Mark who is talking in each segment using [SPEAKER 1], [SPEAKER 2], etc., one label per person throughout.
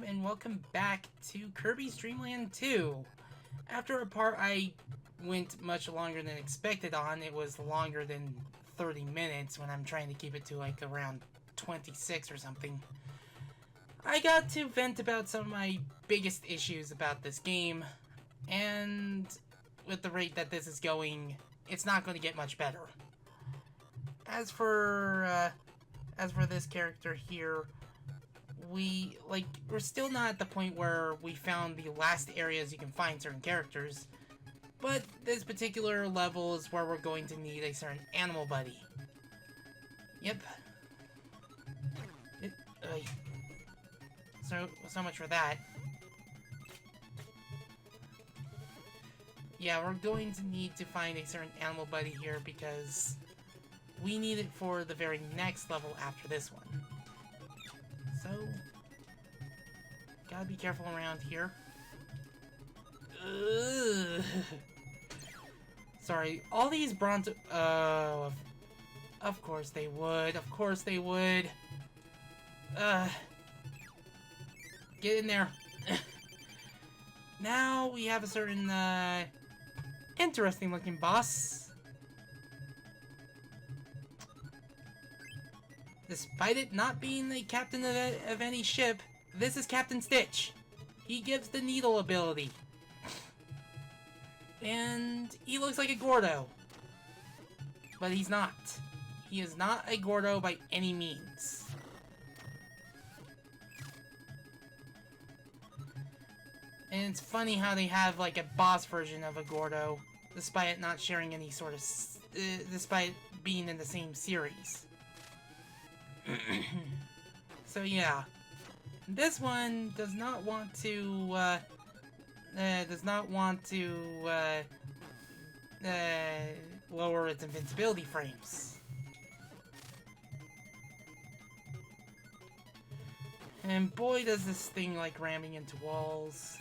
[SPEAKER 1] and welcome back to Kirby's Dreamland 2. After a part I went much longer than expected on, it was longer than 30 minutes when I'm trying to keep it to like around 26 or something. I got to vent about some of my biggest issues about this game, and with the rate that this is going, it's not going to get much better. As for this character here, we're still not at the point where we found the last areas you can find certain characters, but this particular level is where we're going to need a certain animal buddy. Yep. So much for that. Yeah, we're going to need to find a certain animal buddy here because we need it for the very next level after this one. So, gotta be careful around here. Ugh. Sorry, all these bronze... of course they would. Of course they would. Get in there. Now we have a certain, interesting looking boss. Despite it not being the captain of any ship, this is Captain Stitch. He gives the needle ability. And he looks like a Gordo. But he's not. He is not a Gordo by any means. And it's funny how they have like a boss version of a Gordo, despite it not sharing any sort of... despite being in the same series. So yeah, this one does not want to lower its invincibility frames. And boy does this thing like ramming into walls.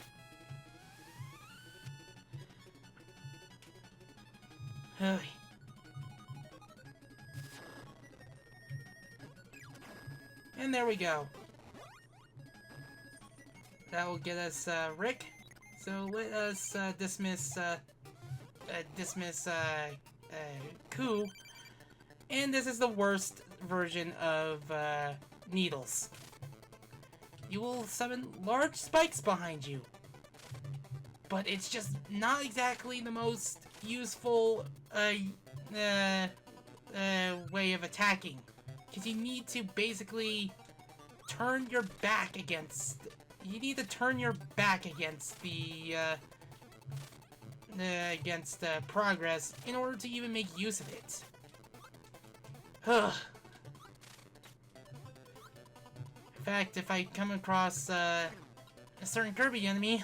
[SPEAKER 1] And there we go. That will get us Rick. So let us dismiss Ku. And this is the worst version of Needles. You will summon large spikes behind you. But it's just not exactly the most useful way of attacking. Because you need to basically turn your back against... You need to turn your back against the... progress in order to even make use of it. Ugh. In fact, if I come across a certain Kirby enemy...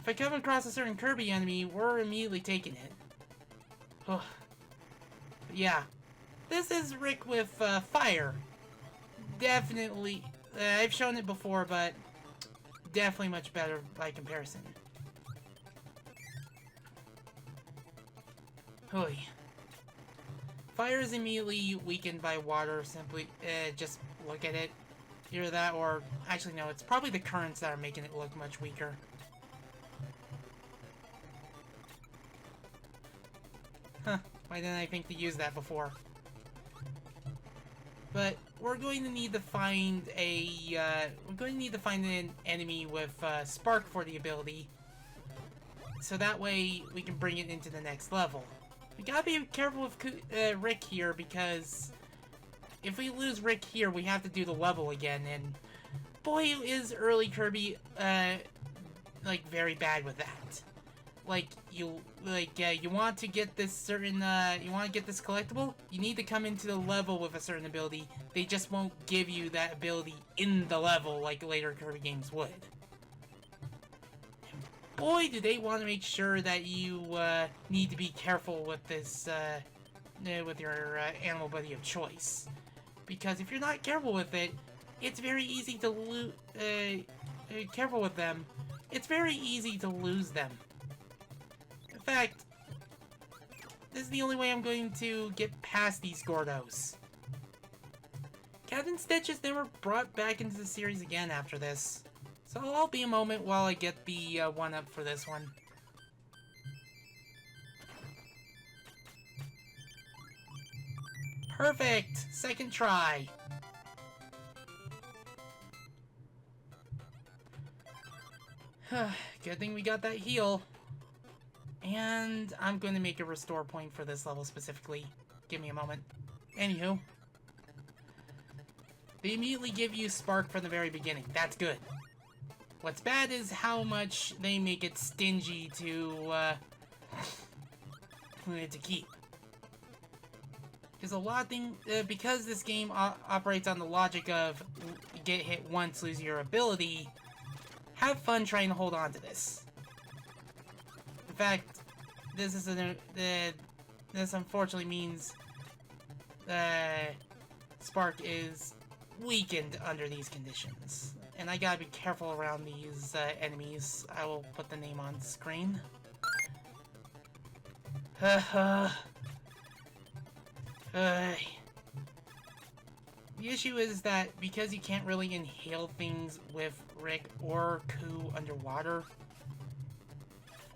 [SPEAKER 1] If I come across a certain Kirby enemy, we're immediately taking it. But yeah. This is Rick with fire. Definitely. I've shown it before, but definitely much better by comparison. Hoy. Fire is immediately weakened by water. Simply, just look at it. Either that or... Actually, no. It's probably the currents that are making it look much weaker. Huh, why didn't I think to use that before? But we're going to need to find an enemy with Spark for the ability. So that way we can bring it into the next level. We gotta be careful with Rick here because if we lose Rick here, we have to do the level again, and boy is early Kirby like very bad with that. You want to get this certain, you want to get this collectible? You need to come into the level with a certain ability. They just won't give you that ability in the level like later Kirby games would. And boy, do they want to make sure that you, need to be careful with this, with your, animal buddy of choice. Because if you're not careful with it, it's very easy to careful with them. It's very easy to lose them. In fact, this is the only way I'm going to get past these Gordos. Captain Stitch is never brought back into the series again after this. So I'll be a moment while I get the 1-up for this one. Perfect! Second try. Good thing we got that heal. And I'm going to make a restore point for this level specifically. Give me a moment. Anywho. They immediately give you Spark from the very beginning. That's good. What's bad is how much they make it stingy to keep. There's a lot of things, because this game operates on the logic of get hit once, lose your ability. Have fun trying to hold on to this. In fact, this is this unfortunately means Spark is weakened under these conditions, and I gotta be careful around these enemies. I will put the name on screen. The issue is that because you can't really inhale things with Rick or Ku underwater,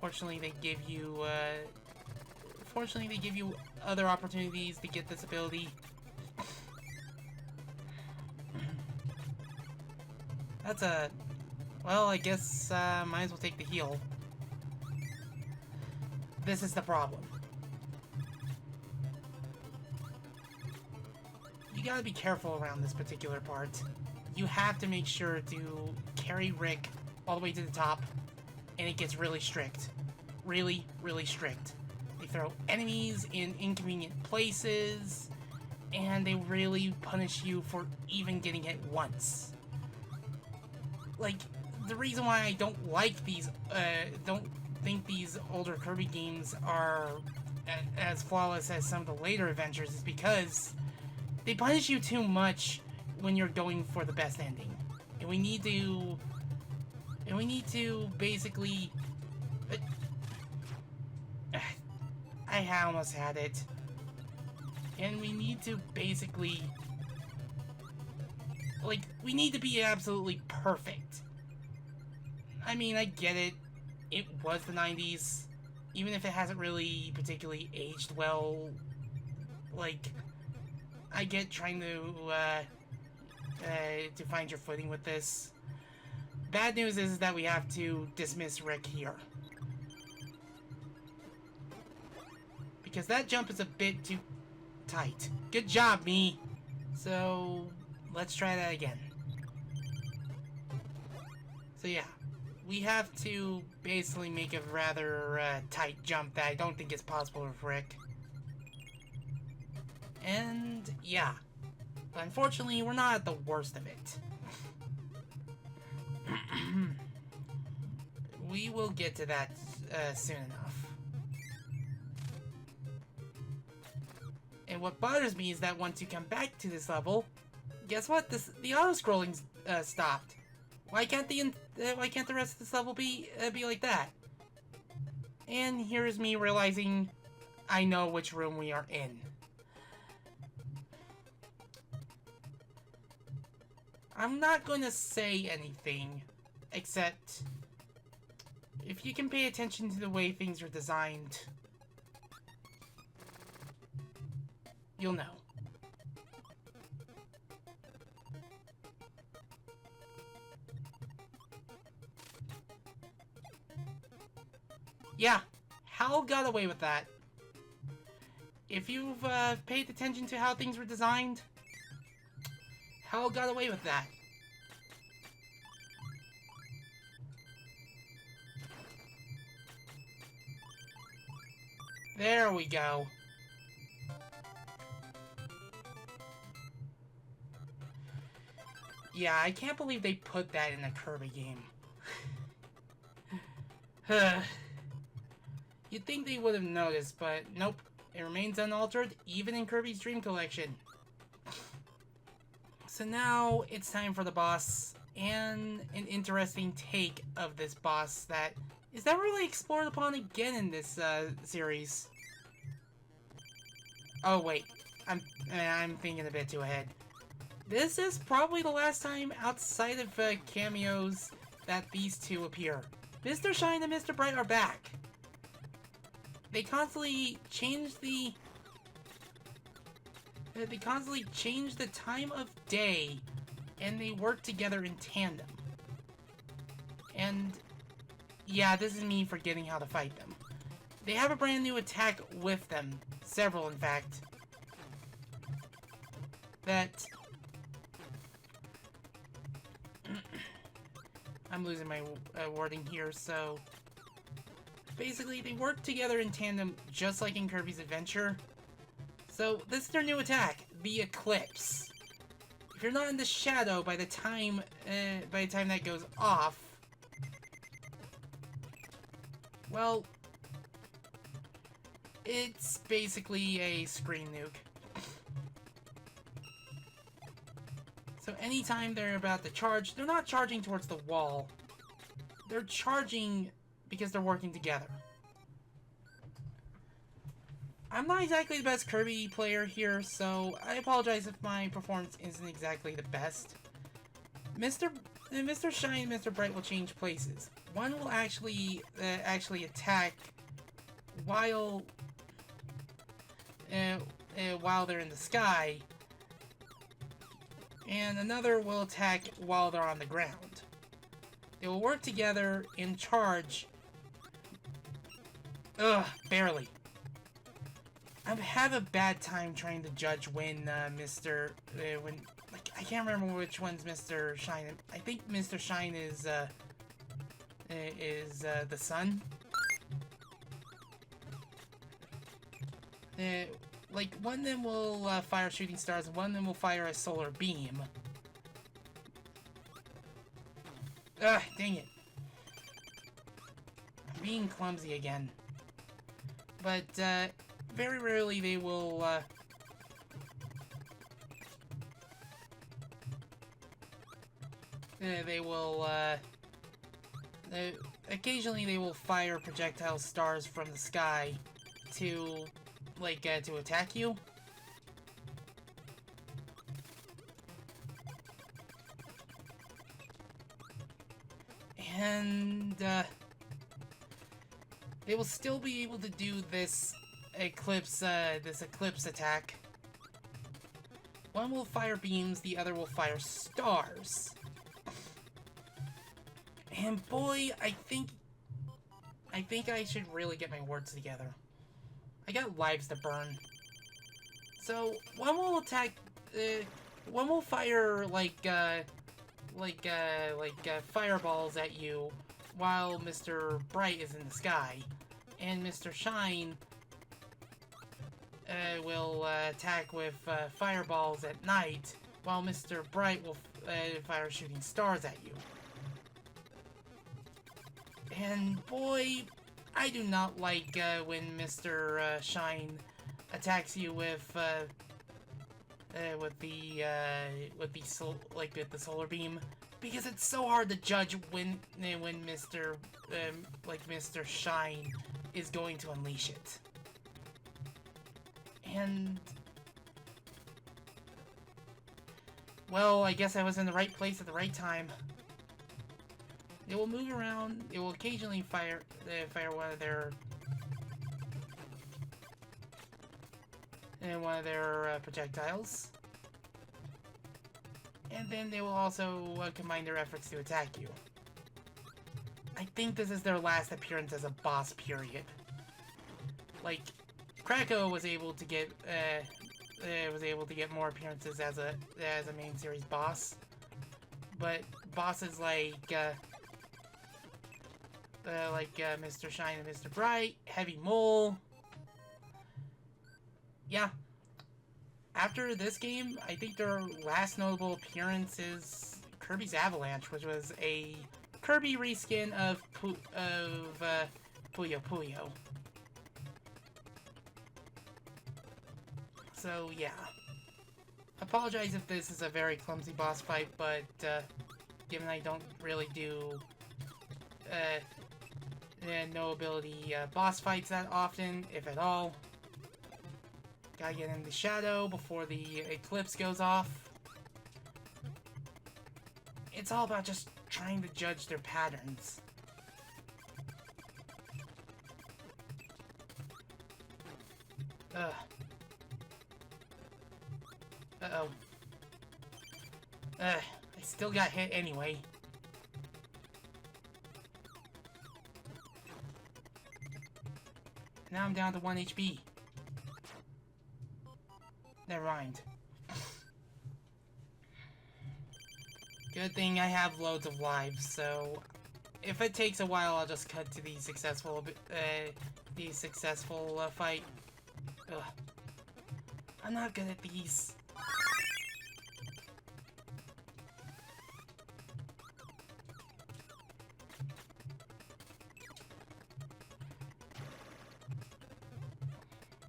[SPEAKER 1] fortunately they give you other opportunities to get this ability. That's a... well, I guess might as well take the heal. This is the problem. You gotta be careful around this particular part. You have to make sure to carry Rick all the way to the top, and it gets really strict. Really, really strict. They throw enemies in inconvenient places, and they really punish you for even getting hit once. Like, the reason why I don't think these older Kirby games are as flawless as some of the later adventures is because they punish you too much when you're going for the best ending. And we need to basically... I almost had it. And we need to basically... like, we need to be absolutely perfect. I mean, I get it. It was the 90s. Even if it hasn't really particularly aged well. Like, I get trying to find your footing with this. Bad news is that we have to dismiss Rick here. Because that jump is a bit too tight. Good job, me! So, let's try that again. So yeah, we have to basically make a rather tight jump that I don't think is possible with Rick. And yeah, but unfortunately we're not at the worst of it. We will get to that soon enough. And what bothers me is that once you come back to this level, guess what? The auto-scrolling stopped. Why can't the rest of this level be like that? And here's me realizing I know which room we are in. I'm not going to say anything, except if you can pay attention to the way things are designed, you'll know. Yeah, Hal got away with that. If you've paid attention to how things were designed, Hal got away with that. There we go. Yeah, I can't believe they put that in a Kirby game. You'd think they would have noticed, but nope. It remains unaltered, even in Kirby's Dream Collection. So now, it's time for the boss, and an interesting take of this boss that is never really explored upon again in this series. Oh, wait. I'm thinking a bit too ahead. This is probably the last time outside of cameos that these two appear. Mr. Shine and Mr. Bright are back. They constantly change the... they constantly change the time of day, and they work together in tandem. And, yeah, this is me forgetting how to fight them. They have a brand new attack with them. Several, in fact. That... I'm losing my wording here, so... Basically, they work together in tandem, just like in Kirby's Adventure. So, this is their new attack, the Eclipse. If you're not in the shadow by the time that goes off, well, it's basically a screen nuke. So anytime they're about to charge, they're not charging towards the wall. They're charging because they're working together. I'm not exactly the best Kirby player here, so I apologize if my performance isn't exactly the best. Mr. Shine and Mr. Bright will change places. One will actually attack while they're in the sky, and another will attack while they're on the ground. They will work together in charge. Ugh, barely. I have a bad time trying to judge when I can't remember which one's Mr. Shine. I think Mr. Shine is the sun. Like, one of them will fire shooting stars, and one of them will fire a solar beam. Ugh, dang it. I'm being clumsy again. But, very rarely they will, occasionally they will fire projectile stars from the sky to, like, to attack you. And, they will still be able to do this eclipse attack. One will fire beams, the other will fire stars. And boy, I think I should really get my words together. I got lives to burn. So, one will attack, one will fire, fireballs at you while Mr. Bright is in the sky. And Mr. Shine will attack with fireballs at night, while Mr. Bright will fire shooting stars at you. And boy, I do not like when Mr. Shine attacks you with the solar beam, because it's so hard to judge when Mr. Shine is going to unleash it. And, well, I guess I was in the right place at the right time. They will move around. They will occasionally fire one of their projectiles, and then they will also combine their efforts to attack you. I think this is their last appearance as a boss, period. Like, Krakow was able to get more appearances as a main series boss, but bosses like Mr. Shine and Mr. Bright, Heavy Mole. Yeah. After this game, I think their last notable appearance is Kirby's Avalanche, which was a Kirby reskin of Puyo Puyo. So, yeah. Apologize if this is a very clumsy boss fight, but given I don't really do no ability boss fights that often, if at all, Gotta get in the shadow before the eclipse goes off. It's all about just trying to judge their patterns. Ugh. Uh-oh. I still got hit anyway. Now I'm down to 1 HP. Never mind. Good thing I have loads of lives, so if it takes a while, I'll just cut to the successful fight. Ugh. I'm not good at these.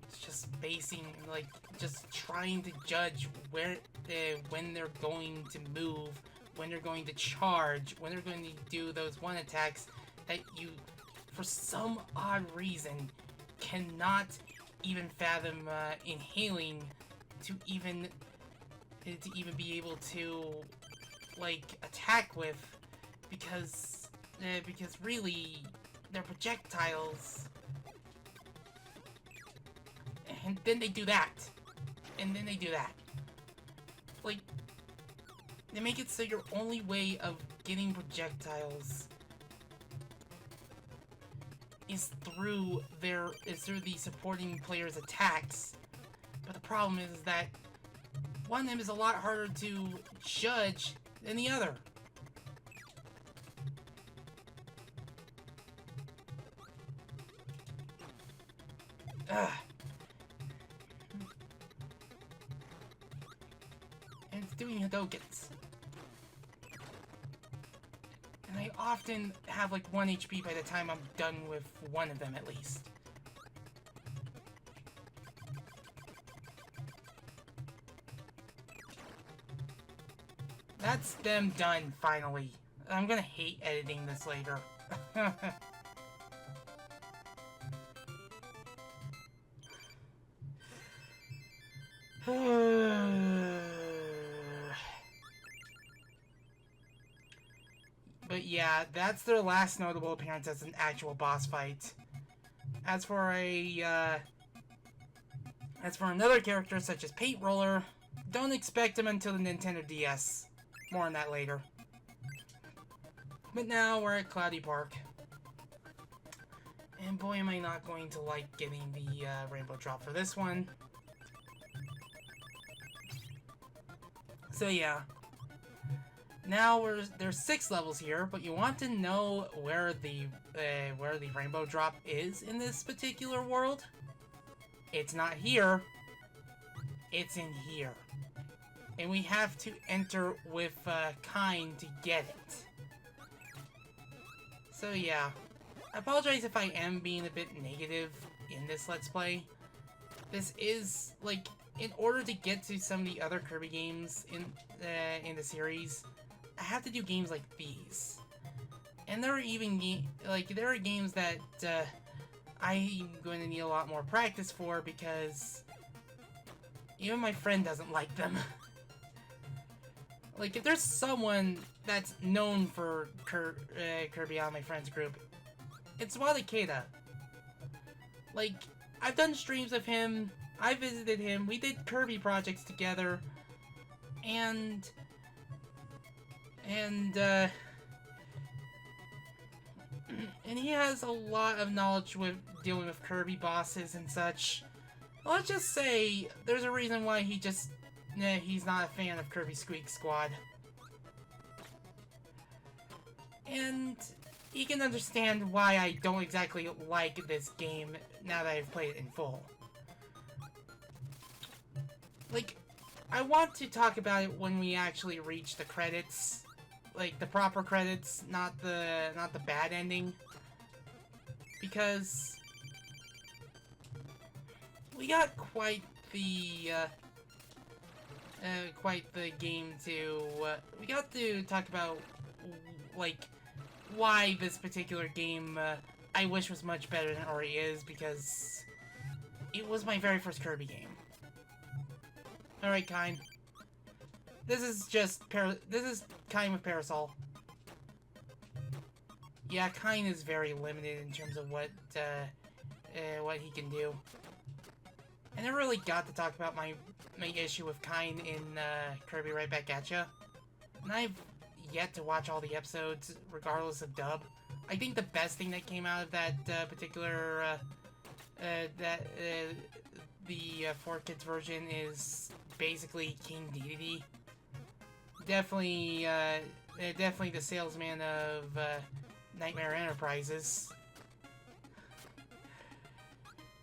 [SPEAKER 1] It's just basing, like, just trying to judge where, when they're going to move, when they're going to charge, when they're going to do those one attacks that you, for some odd reason, cannot even fathom inhaling to even be able to, like, attack with, because really they're projectiles, and then they do that, and then they do that. Like, they make it so your only way of getting projectiles is through the supporting player's attacks. But the problem is that one of them is a lot harder to judge than the other. Ugh. And it's doing Hadokens. And I often have like 1 HP by the time I'm done with one of them at least. That's them done, finally. I'm gonna hate editing this later. But yeah, that's their last notable appearance as an actual boss fight. As for another character such as Paint Roller, don't expect him until the Nintendo DS. More on that later. But now we're at Cloudy Park. And boy, am I not going to like getting the rainbow drop for this one. So yeah. Now there's 6 levels here, but you want to know where the rainbow drop is in this particular world? It's not here. It's in here. And we have to enter with kind to get it. So yeah, I apologize if I am being a bit negative in this Let's Play. This is, like, in order to get to some of the other Kirby games in the series, I have to do games like these. And there are even there are games that I'm going to need a lot more practice for because even my friend doesn't like them. Like, if there's someone that's known for Kirby on my friend's group, it's Wadakeda. Like, I've done streams of him, I visited him, we did Kirby projects together, and he has a lot of knowledge with dealing with Kirby bosses and such. Let's just say there's a reason why he's not a fan of Kirby Squeak Squad. And he can understand why I don't exactly like this game now that I've played it in full. Like, I want to talk about it when we actually reach the credits. Like, the proper credits, not the bad ending. Because we got quite the game to, we got to talk about, like, why this particular game, I wish was much better than it already is, because it was my very first Kirby game. Alright, Kine. This is just this is Kine with Parasol. Yeah, Kine is very limited in terms of what he can do. I never really got to talk about my issue with Kine in Kirby Right Back At Ya. And I've yet to watch all the episodes, regardless of dub. I think the best thing that came out of that particular the 4Kids version is basically King Dedede. Definitely the salesman of Nightmare Enterprises.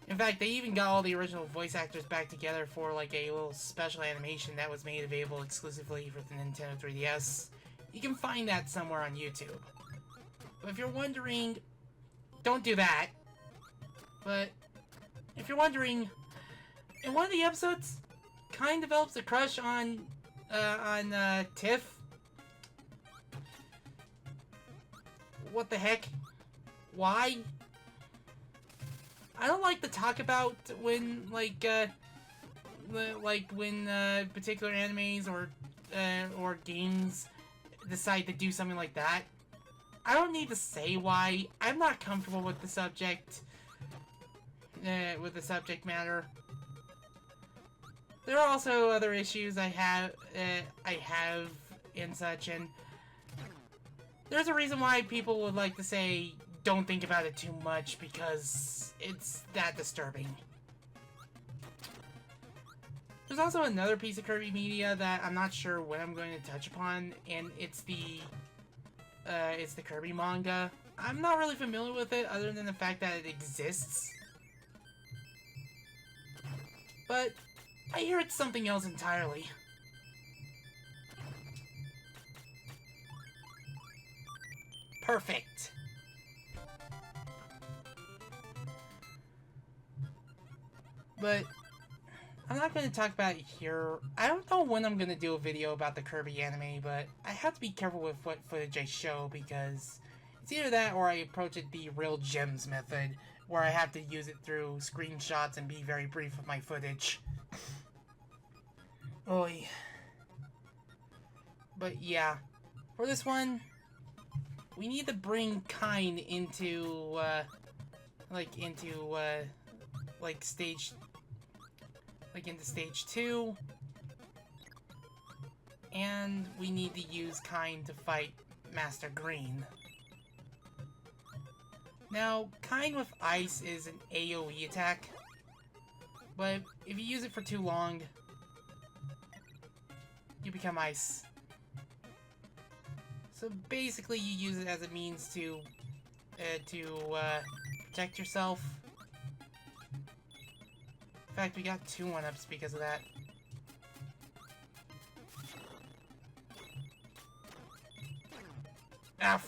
[SPEAKER 1] In fact, they even got all the original voice actors back together for like a little special animation that was made available exclusively for the Nintendo 3DS. You can find that somewhere on YouTube. But if you're wondering, don't do that. But if you're wondering, in one of the episodes, Kine develops a crush on Tiff. What the heck? Why? I don't like to talk about when when particular animes or games decide to do something like that. I don't need to say why. I'm not comfortable with the subject. With the subject matter. There are also other issues I have and such, and there's a reason why people would like to say don't think about it too much, because it's that disturbing. There's also another piece of Kirby media that I'm not sure when I'm going to touch upon, and it's the Kirby manga. I'm not really familiar with it, other than the fact that it exists. But I hear it's something else entirely. Perfect. But I'm not going to talk about it here. I don't know when I'm going to do a video about the Kirby anime, but I have to be careful with what footage I show, because it's either that or I approach it the real gems method, where I have to use it through screenshots and be very brief with my footage. Oy. But yeah, for this one, we need to bring Kine into stage 2, and we need to use Kine to fight Master Green. Now, Kine with Ice is an AoE attack, but if you use it for too long, you become Ice. So basically, you use it as a means to protect yourself. In fact, we got 2 1-ups because of that. Ah,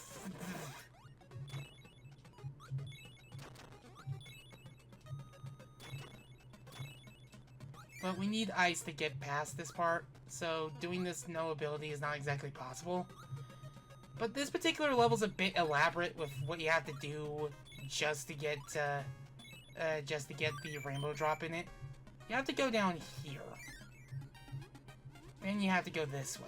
[SPEAKER 1] but we need Ice to get past this part, so doing this no ability is not exactly possible. But this particular level's a bit elaborate with what you have to do just to get the rainbow drop in it. You have to go down here. Then you have to go this way.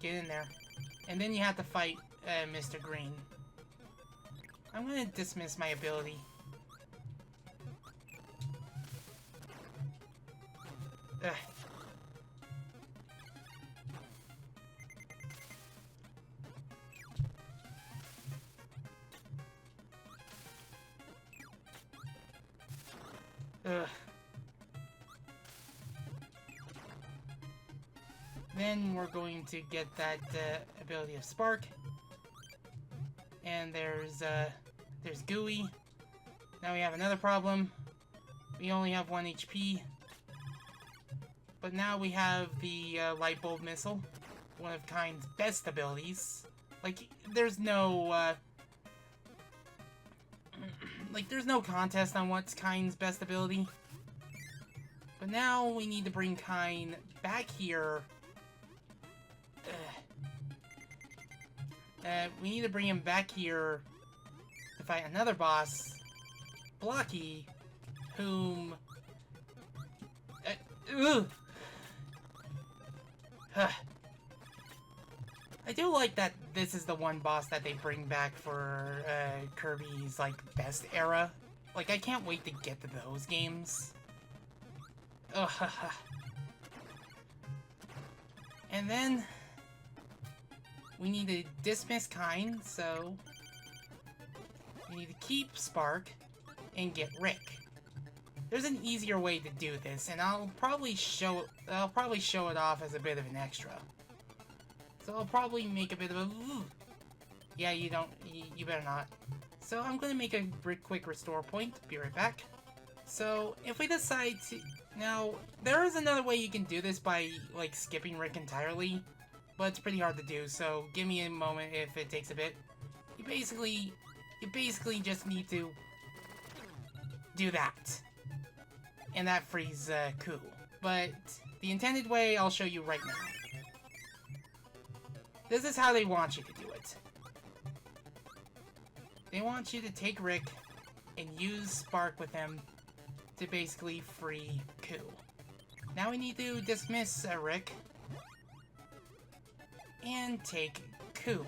[SPEAKER 1] Get in there. And then you have to fight Mr. Green. I'm gonna dismiss my ability. Ugh. Ugh. Then we're going to get that ability of Spark. And there's Gooey. Now we have another problem. We only have 1 HP. But now we have the Light Bulb Missile, one of Kine's best abilities. Like, there's no, there's no contest on what's Kine's best ability. But now we need to bring Kine back here. we need to bring him back here to fight another boss, Blocky, whom... I do like that this is the one boss that they bring back for Kirby's, like, best era. Like, I can't wait to get to those games. Ugh. And then we need to dismiss Kine, so we need to keep Spark and get Rick. There's an easier way to do this, and I'll probably show it off as a bit of an extra. So I'll probably make a bit of a... Yeah, you better not. So I'm gonna make a quick restore point. Be right back. So if we decide to... Now, there is another way you can do this by, like, skipping Rick entirely, but it's pretty hard to do, so give me a moment if it takes a bit. You basically just need to do that. And that frees Ku. But the intended way, I'll show you right now. This is how they want you to do it. They want you to take Rick and use Spark with him to basically free Ku. Now we need to dismiss Rick and take Ku.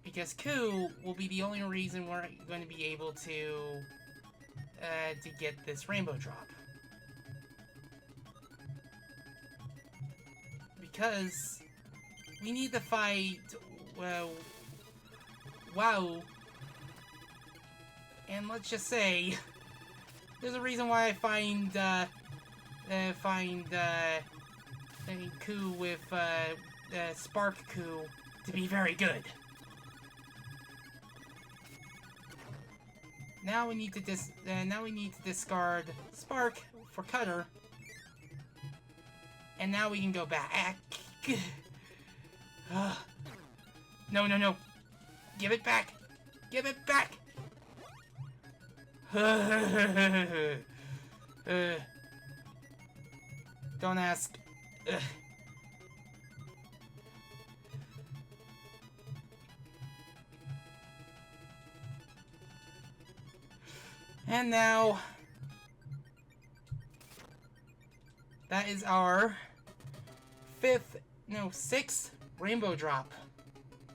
[SPEAKER 1] Because Ku will be the only reason we're going to be able to get this rainbow drop. Because we need to fight, well, WoW, and let's just say, there's a reason why I find Ku with Spark Ku to be very good. Now we need to discard Spark for Cutter, and now we can go back. No, no, no! Give it back! Give it back! Don't ask. And now, that is our sixth rainbow drop.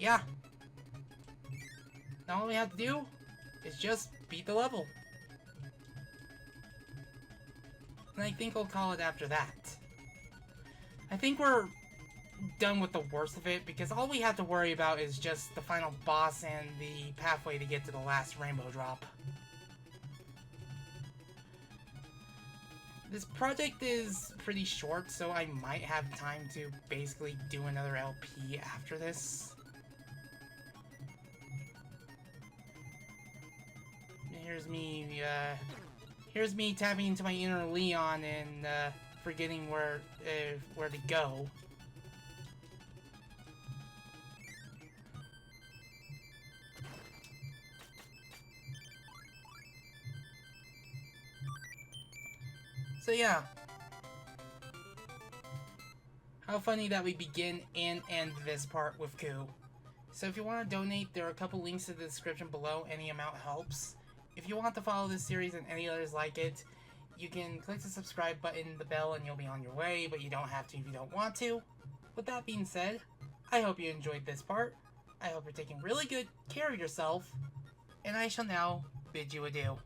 [SPEAKER 1] Yeah. Now all we have to do is just beat the level. And I think I'll call it after that. I think we're done with the worst of it, because all we have to worry about is just the final boss and the pathway to get to the last rainbow drop. This project is pretty short, so I might have time to basically do another LP after this. Here's me tapping into my inner Leon and forgetting where to go. So yeah. How funny that we begin and end this part with Ku. So if you want to donate, there are a couple links in the description below. Any amount helps. If you want to follow this series and any others like it, you can click the subscribe button, the bell, and you'll be on your way, but you don't have to if you don't want to. With that being said, I hope you enjoyed this part. I hope you're taking really good care of yourself, and I shall now bid you adieu.